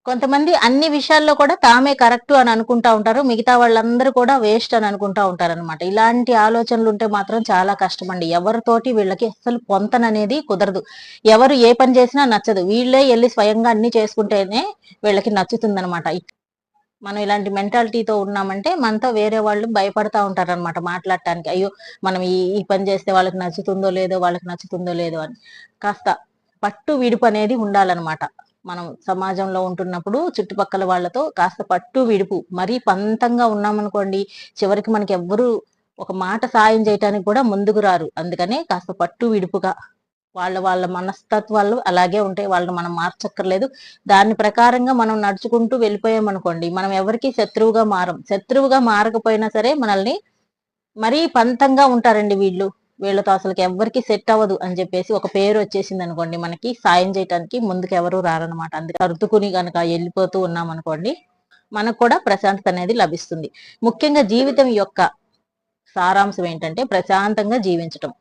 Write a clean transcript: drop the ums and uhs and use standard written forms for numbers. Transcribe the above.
కొంతమంది అన్ని విషయాల్లో కూడా తామే కరెక్ట్ అని అనుకుంటా ఉంటారు. మిగతా వాళ్ళందరూ కూడా వేస్ట్ అని అనుకుంటా ఉంటారనమాట. ఇలాంటి ఆలోచనలు ఉంటే మాత్రం చాలా కష్టమండి. ఎవరితోటి వీళ్ళకి అస్సలు పొంతననేది కుదరదు. ఎవరు ఏ పని చేసినా నచ్చదు. వీళ్ళే ఎళ్లి స్వయంగా అన్ని చేసుకుంటేనే వీళ్ళకి నచ్చుతుందనమాట. మనం ఇలాంటి మెంటాలిటీతో ఉన్నామంటే మనతో వేరే వాళ్ళు భయపడతా ఉంటారనమాట మాట్లాడటానికి. అయ్యో! మనం ఈ ఈ పని చేస్తే వాళ్ళకి నచ్చుతుందో లేదో, వాళ్ళకి నచ్చుతుందో లేదో అని. కాస్త పట్టు విడుపు అనేది ఉండాలనమాట. మనం సమాజంలో ఉంటున్నప్పుడు చుట్టుపక్కల వాళ్ళతో కాస్త పట్టు విడుపు. మరీ పంతంగా ఉన్నామనుకోండి, చివరికి మనకెవ్వరు ఒక మాట సాయం చేయటానికి కూడా ముందుకు రారు. అందుకనే కాస్త పట్టు విడుపుగా వాళ్ళ మనస్తత్వాలు అలాగే ఉంటాయి. వాళ్ళని మనం మార్చక్కర్లేదు. దాని ప్రకారంగా మనం నడుచుకుంటూ వెళ్ళిపోయామనుకోండి, మనం ఎవరికీ శత్రువుగా మారం. శత్రువుగా మారకపోయినా సరే మనల్ని మరీ పంతంగా ఉంటారండి వీళ్ళు. వీళ్ళతో అసలకి ఎవ్వరికీ సెట్ అవ్వదు అని చెప్పేసి ఒక పేరొచ్చేసిందనుకోండి మనకి సాయం చేయటానికి ముందుకెవరు రారనమాట. అందుకే సర్దుకుని గనక ఎళ్ళిపోతూ ఉన్నామనుకోండి, మనకు కూడా ప్రశాంతత అనేది లభిస్తుంది. ముఖ్యంగా జీవితం యొక్క సారాంశం ఏంటంటే ప్రశాంతంగా జీవించటం.